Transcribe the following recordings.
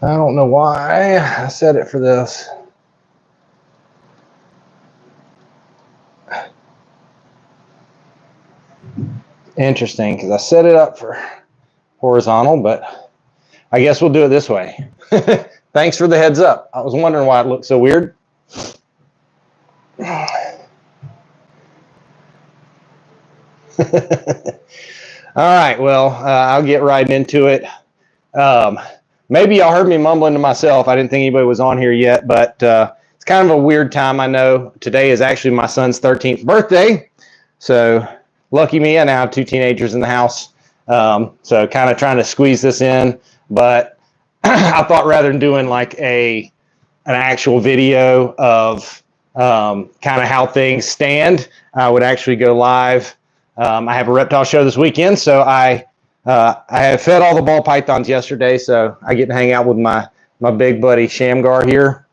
I don't know why I set it for this. Interesting, because I set it up for horizontal, but I guess we'll do it this way. Thanks for the heads up. I was wondering why it looked so weird. All right, well, I'll get right into it. Maybe y'all heard me mumbling to myself. I didn't think anybody was on here yet, but it's kind of a weird time, I know. Today is actually my son's 13th birthday, so lucky me, I now have 2 teenagers in the house. So kind of trying to squeeze this in, but I thought rather than doing like an actual video of kind of how things stand, I would actually go live. I have a reptile show this weekend, so I have fed all the ball pythons yesterday, so I get to hang out with my big buddy Shamgar here,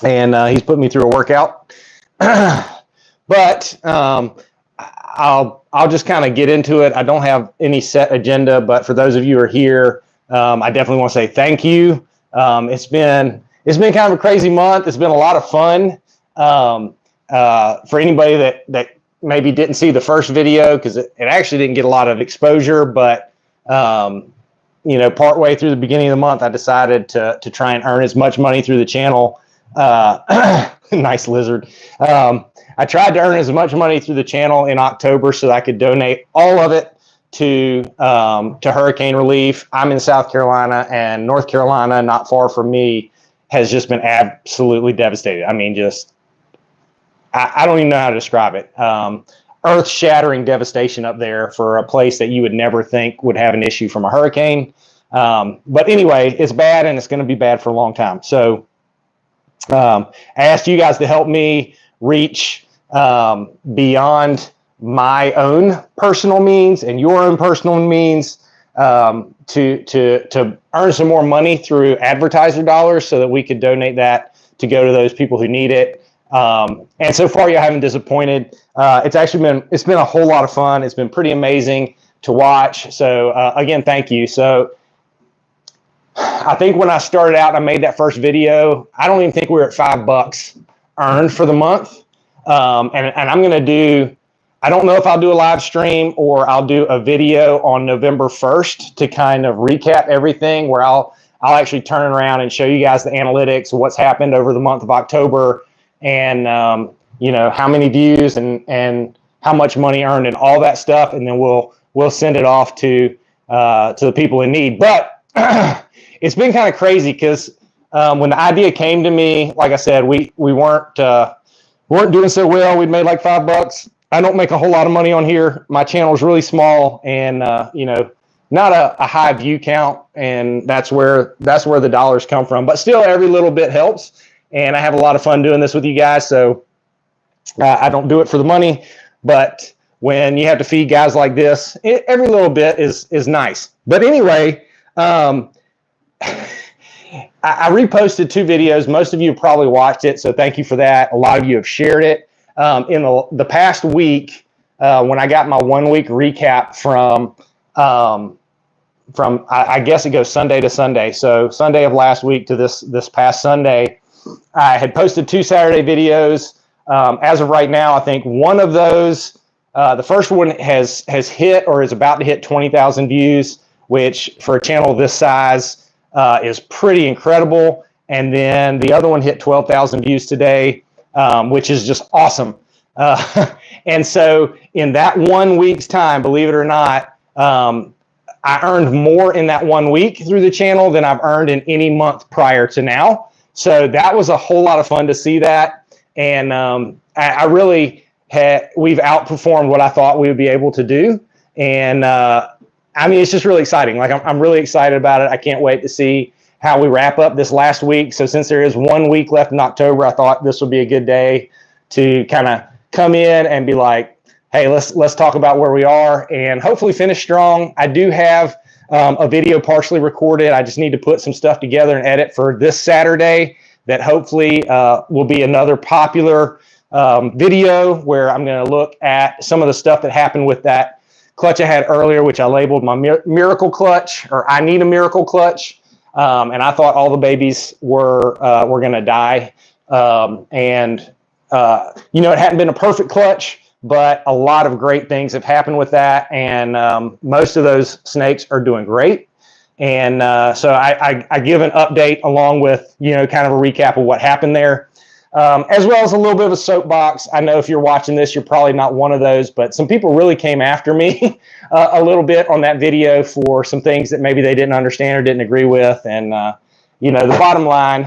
and he's put me through a workout. But I'll just kind of get into it. I don't have any set agenda, but for those of you who are here, I definitely want to say thank you. It's been kind of a crazy month. It's been a lot of fun. For anybody that maybe didn't see the first video, because it actually didn't get a lot of exposure, but you know, partway through the beginning of the month, I decided to try and earn as much money through the channel. Nice lizard. I tried to earn as much money through the channel in October so that I could donate all of it to hurricane relief. I'm in South Carolina, and North Carolina, not far from me, has just been absolutely devastated. I mean, just I don't even know how to describe it. Earth-shattering devastation up there for a place that you would never think would have an issue from a hurricane. But anyway, it's bad, and it's going to be bad for a long time. So I asked you guys to help me reach beyond my own personal means and your own personal means to earn some more money through advertiser dollars so that we could donate that to go to those people who need it. And so far, you haven't disappointed. It's been a whole lot of fun. It's been pretty amazing to watch. So again, thank you. So I think when I started out, I made that first video. I don't even think we were at $5 earned for the month. And I'm going to do, I don't know if I'll do a live stream or I'll do a video on November 1st to kind of recap everything, where I'll actually turn around and show you guys the analytics of what's happened over the month of October, and you know, how many views and how much money earned and all that stuff, and then we'll send it off to the people in need. But it's been kind of crazy because when the idea came to me, like I said, we weren't doing so well. We'd made like $5. I don't make a whole lot of money on here. My channel is really small, and you know, not a high view count, and that's where the dollars come from. But still, every little bit helps, and I have a lot of fun doing this with you guys. So I don't do it for the money, but when you have to feed guys like this, every little bit is nice. But anyway, I reposted 2 videos. Most of you probably watched it, so thank you for that. A lot of you have shared it. In the past week, when I got my 1 week recap from I guess it goes Sunday to Sunday. So Sunday of last week to this past Sunday, I had posted 2 Saturday videos. As of right now, I think one of those, the first one has hit or is about to hit 20,000 views, which for a channel this size is pretty incredible. And then the other one hit 12,000 views today, which is just awesome. And so in that 1 week's time, believe it or not, I earned more in that 1 week through the channel than I've earned in any month prior to now. So that was a whole lot of fun to see that. And I really we've outperformed what I thought we would be able to do. And I mean, it's just really exciting. Like I'm really excited about it. I can't wait to see how we wrap up this last week. So since there is 1 week left in October, I thought this would be a good day to kind of come in and be like, hey, let's talk about where we are and hopefully finish strong. I do have a video partially recorded. I just need to put some stuff together and edit for this Saturday that hopefully will be another popular video where I'm going to look at some of the stuff that happened with that clutch I had earlier, which I labeled my miracle clutch, or I need a miracle clutch. And I thought all the babies were going to die. You know, it hadn't been a perfect clutch, but a lot of great things have happened with that. And most of those snakes are doing great. And so I give an update along with, you know, kind of a recap of what happened there, as well as a little bit of a soapbox. I know if you're watching this, you're probably not one of those, but some people really came after me a little bit on that video for some things that maybe they didn't understand or didn't agree with. And, you know, the bottom line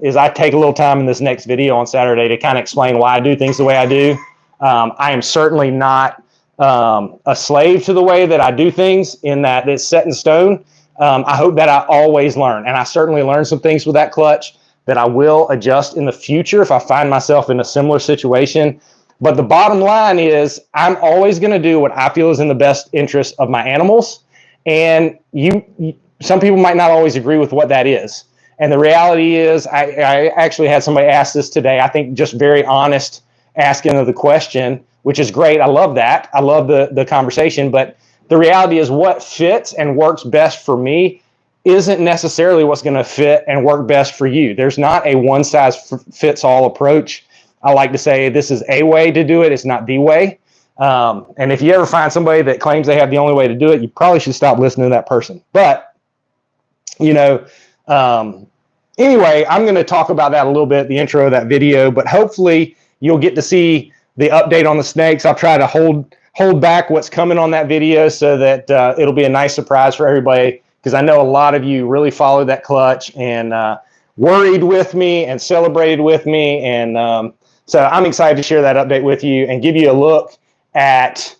is I take a little time in this next video on Saturday to kind of explain why I do things the way I do. I am certainly not a slave to the way that I do things, in that it's set in stone. I hope that I always learn, and I certainly learned some things with that clutch that I will adjust in the future if I find myself in a similar situation. But the bottom line is I'm always going to do what I feel is in the best interest of my animals. And some people might not always agree with what that is. And the reality is I actually had somebody ask this today. I think just very honest asking of the question, which is great. I love that. I love the conversation. But the reality is what fits and works best for me isn't necessarily what's going to fit and work best for you. There's not a one size fits all approach. I like to say this is a way to do it. It's not the way. And if you ever find somebody that claims they have the only way to do it, you probably should stop listening to that person. But, you know, anyway, I'm going to talk about that a little bit, the intro of that video, but hopefully you'll get to see the update on the snakes. I'll try to hold back what's coming on that video so that it'll be a nice surprise for everybody, because I know a lot of you really followed that clutch and worried with me and celebrated with me. And so I'm excited to share that update with you and give you a look at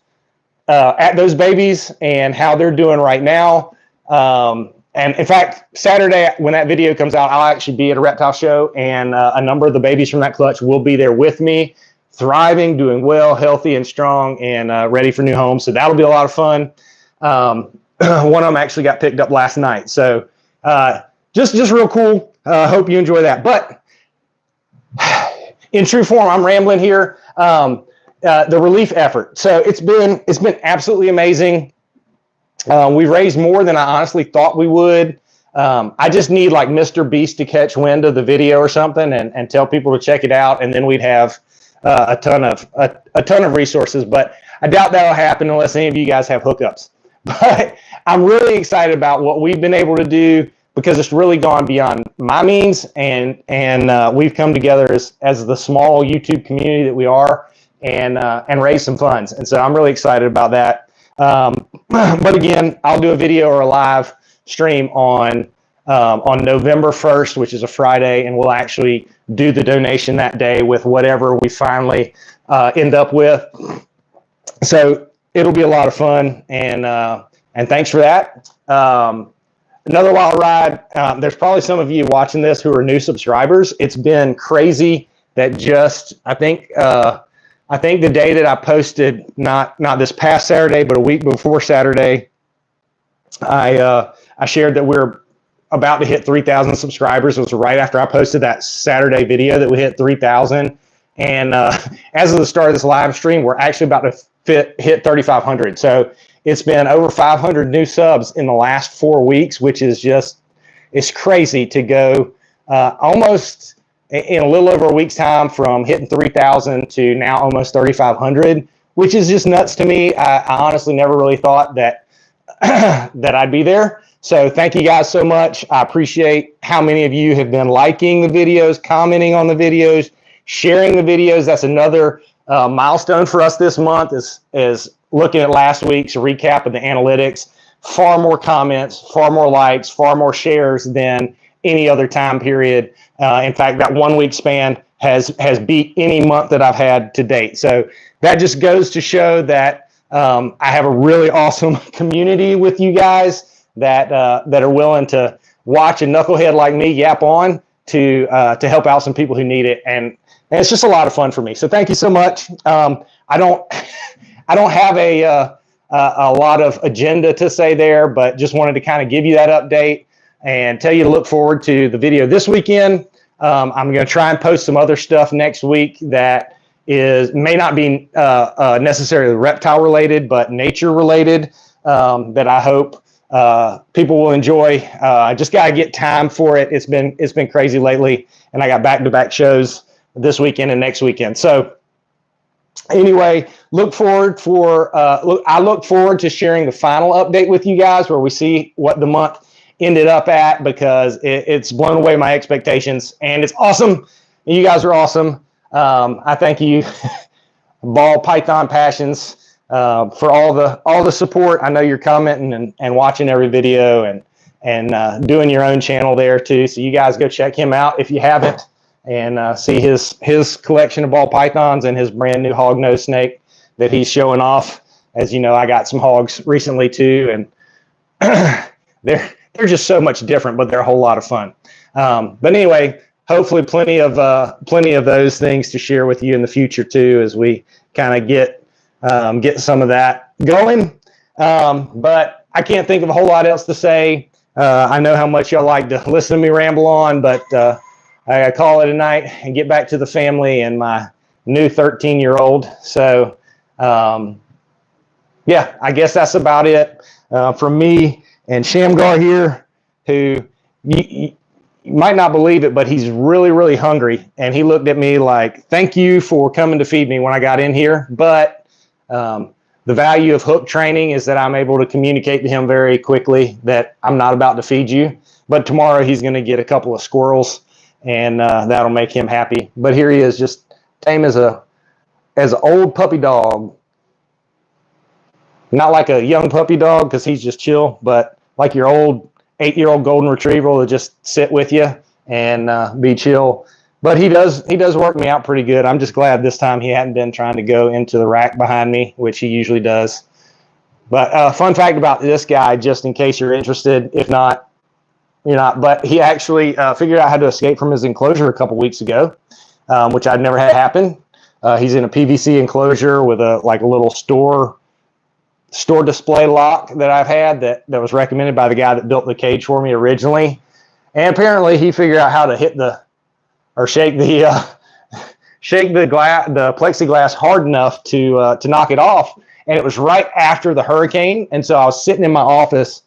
those babies and how they're doing right now. And in fact, Saturday, when that video comes out, I'll actually be at a reptile show, and a number of the babies from that clutch will be there with me, thriving, doing well, healthy and strong, and ready for new homes. So that'll be a lot of fun. One of them actually got picked up last night. So just real cool. Hope you enjoy that. But in true form, I'm rambling here. The relief effort. So it's been absolutely amazing. We raised more than I honestly thought we would. I just need like Mr. Beast to catch wind of the video or something and tell people to check it out, and then we'd have a ton of resources. But I doubt that'll happen unless any of you guys have hookups. But I'm really excited about what we've been able to do, because it's really gone beyond my means, and we've come together as the small YouTube community that we are, and raise some funds. And so I'm really excited about that. But again, I'll do a video or a live stream on November 1st, which is a Friday, and we'll actually do the donation that day with whatever we finally end up with. So it'll be a lot of fun, and thanks for that. Another wild ride. There's probably some of you watching this who are new subscribers. It's been crazy that I think the day that I posted, not this past Saturday, but a week before Saturday, I shared that we're about to hit 3,000 subscribers. It was right after I posted that Saturday video that we hit 3,000. And as of the start of this live stream, we're actually about to hit 3,500. So it's been over 500 new subs in the last 4 weeks, which is it's crazy to go almost in a little over a week's time from hitting 3,000 to now almost 3,500, which is just nuts to me. I honestly never really thought that that I'd be there. So thank you guys so much. I appreciate how many of you have been liking the videos, commenting on the videos, sharing the videos. That's another milestone for us this month is looking at last week's recap of the analytics. Far more comments, far more likes, far more shares than any other time period. In fact, that 1 week span has beat any month that I've had to date. So that just goes to show that I have a really awesome community with you guys that are willing to watch a knucklehead like me yap on to help out some people who need it, and it's just a lot of fun for me. So thank you so much. I don't have a lot of agenda to say there, but just wanted to kind of give you that update and tell you to look forward to the video this weekend. I'm going to try and post some other stuff next week that may not be necessarily reptile related, but nature related, that I hope people will enjoy. I just got to get time for it. It's been crazy lately, and I got back-to-back shows this weekend and next weekend. So anyway, I look forward to sharing the final update with you guys where we see what the month ended up at, because it's blown away my expectations, and it's awesome. You guys are awesome. I thank you, Ball Python Passions, for all the support. I know you're commenting and watching every video and doing your own channel there too. So you guys go check him out if you haven't, and see his collection of ball pythons and his brand new hognose snake that he's showing off. As you know, I got some hogs recently too, and they're just so much different, but they're a whole lot of fun. But anyway, hopefully plenty of those things to share with you in the future too, as we kind of get some of that going. But I can't think of a whole lot else to say. I know how much y'all like to listen to me ramble on, but I call it a night and get back to the family and my new 13-year-old. So yeah, I guess that's about it from me and Shamgar here, who you might not believe it, but he's really, really hungry. And he looked at me like, thank you for coming to feed me when I got in here. But the value of hook training is that I'm able to communicate to him very quickly that I'm not about to feed you. But tomorrow he's going to get a couple of squirrels, and that'll make him happy. But here he is, just tame as an old puppy dog. Not like a young puppy dog, because he's just chill, but like your old 8-year-old golden retriever will just sit with you and be chill. But he does work me out pretty good. I'm just glad this time he hadn't been trying to go into the rack behind me, which he usually does. But fun fact about this guy, just in case you're interested, if not, you're not. But he actually figured out how to escape from his enclosure a couple weeks ago, which I'd never had happen. He's in a PVC enclosure with a little store display lock that I've had that was recommended by the guy that built the cage for me originally. And apparently he figured out how to shake the plexiglass hard enough to knock it off. And it was right after the hurricane. And so I was sitting in my office.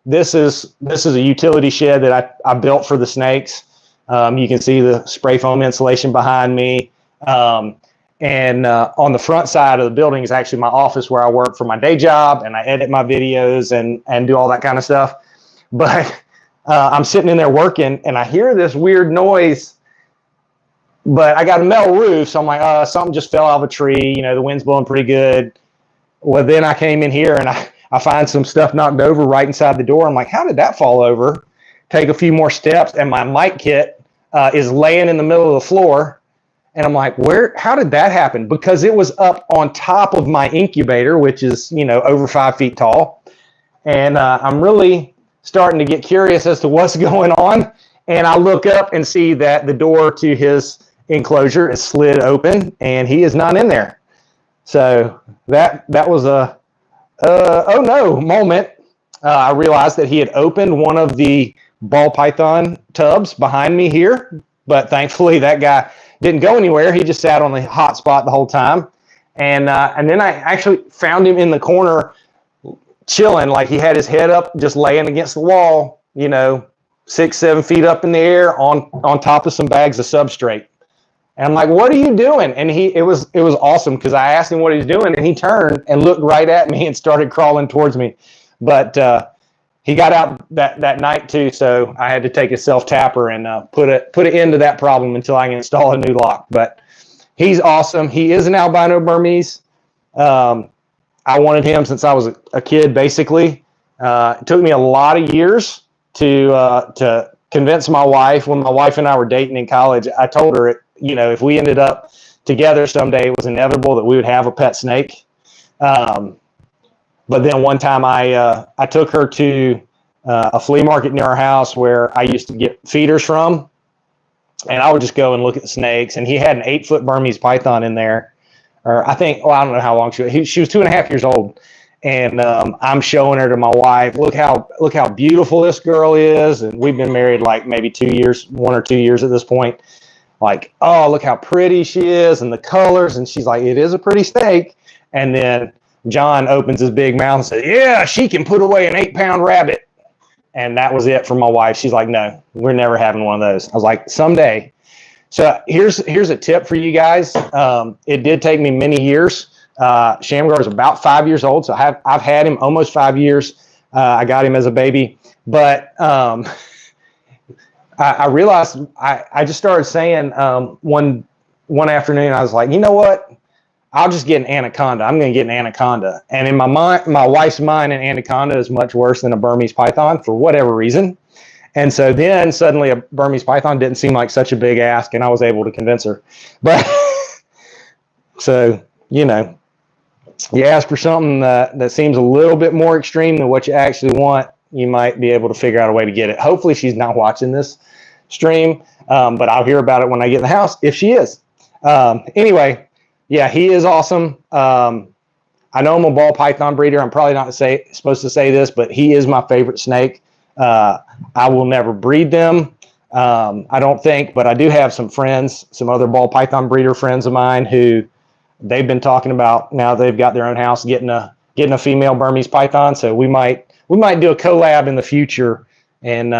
This is a utility shed that I built for the snakes. You can see the spray foam insulation behind me. And on the front side of the building is actually my office where I work for my day job, and I edit my videos and do all that kind of stuff. But I'm sitting in there working, and I hear this weird noise, but I got a metal roof, so I'm like, something just fell off a tree. You know, the wind's blowing pretty good. Well, then I came in here, and I find some stuff knocked over right inside the door. I'm like, how did that fall over? Take a few more steps, and my mic kit is laying in the middle of the floor. And I'm like, how did that happen? Because it was up on top of my incubator, which is, over 5 feet tall. And I'm really starting to get curious as to what's going on. And I look up and see that the door to his enclosure is slid open, and he is not in there. So that was a oh no moment. I realized that he had opened one of the ball python tubs behind me here, but thankfully that guy didn't go anywhere. He just sat on the hot spot the whole time. And then I actually found him in the corner chilling, like he had his head up, just laying against the wall, 6-7 feet up in the air on top of some bags of substrate. And I'm like, what are you doing? And it was awesome, because I asked him what he was doing, and he turned and looked right at me and started crawling towards me. But he got out that night too, so I had to take a self-tapper and put an end to that problem until I can install a new lock. But he's awesome. He is an albino Burmese. I wanted him since I was a kid, basically. It took me a lot of years to convince my wife. When my wife and I were dating in college, I told her, if we ended up together someday, it was inevitable that we would have a pet snake. But then one time I took her to a flea market near our house where I used to get feeders from, and I would just go and look at the snakes. And he had an 8-foot Burmese python in there, or I don't know how long she was. She was 2.5 years old, and I'm showing her to my wife. Look how beautiful this girl is, and we've been married like maybe 1 or 2 years at this point. Like, oh, look how pretty she is, and the colors. And she's like, it is a pretty snake. And then John opens his big mouth and says, "Yeah, she can put away an 8-pound rabbit." And that was it for my wife. She's like, "No, we're never having one of those." I was like, "Someday." So here's a tip for you guys. It did take me many years. Shamgar is about 5 years old, so I've had him almost 5 years. I got him as a baby, but I realized I just started saying one afternoon, I was like, you know what? I'll just get an anaconda. I'm going to get an anaconda. And in my mind, my wife's mind, an anaconda is much worse than a Burmese python for whatever reason. And so then suddenly a Burmese python didn't seem like such a big ask, and I was able to convince her. But so, you know, you ask for something that seems a little bit more extreme than what you actually want, you might be able to figure out a way to get it. Hopefully she's not watching this stream, but I'll hear about it when I get in the house if she is. Anyway, yeah, he is awesome. I know I'm a ball python breeder. I'm probably not supposed to say this, but he is my favorite snake. I will never breed them, I don't think, but I do have some friends, some other ball python breeder friends of mine who they've been talking about now they've got their own house getting a female Burmese python. So we might do a collab in the future, and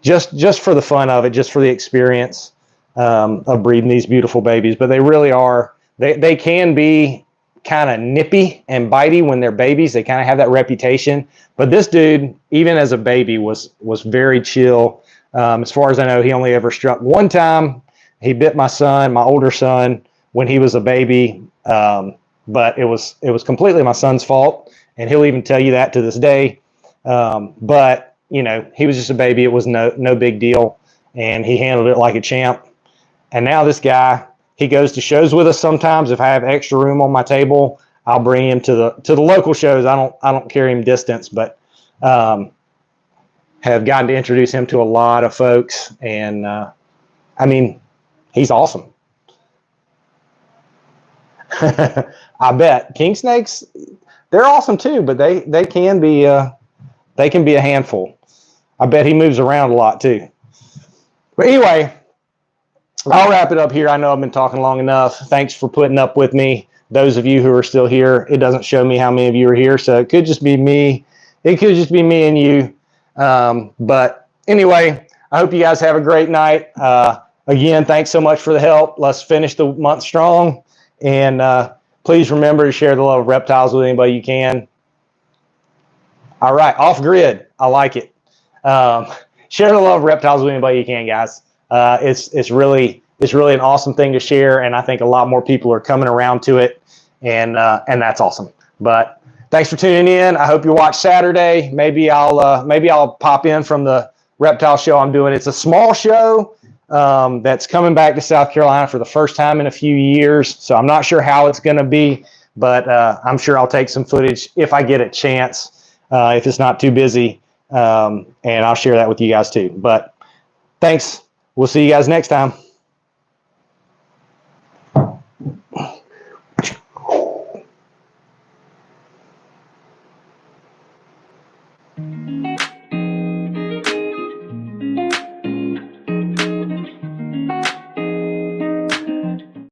just for the fun of it, just for the experience of breeding these beautiful babies. But they really are. They can be kind of nippy and bitey when they're babies. They kind of have that reputation. But this dude, even as a baby, was very chill. As far as I know, he only ever struck one time. He bit my son, my older son, when he was a baby. But it was completely my son's fault, and he'll even tell you that to this day. But you know, he was just a baby. It was no big deal, and he handled it like a champ. And now this guy, he goes to shows with us sometimes. If I have extra room on my table, I'll bring him to the local shows. I don't carry him distance, but have gotten to introduce him to a lot of folks. And I mean, he's awesome. I bet king snakes, they're awesome too, but they can be a handful. I bet he moves around a lot too. But anyway, I'll wrap it up here. I know I've been talking long enough. Thanks for putting up with me. Those of you who are still here, it doesn't show me how many of you are here, so it could just be me. It could just be me and you. But anyway, I hope you guys have a great night. Again, thanks so much for the help. Let's finish the month strong. And please remember to share the love of reptiles with anybody you can. All right, off grid. I like it. Share the love of reptiles with anybody you can, guys. It's really an awesome thing to share, and I think a lot more people are coming around to it, and that's awesome. But thanks for tuning in. I hope you watch Saturday. Maybe I'll pop in from the reptile show I'm doing. It's a small show that's coming back to South Carolina for the first time in a few years, so I'm not sure how it's going to be, but I'm sure I'll take some footage if I get a chance, if it's not too busy, and I'll share that with you guys too. But thanks. We'll see you guys next time.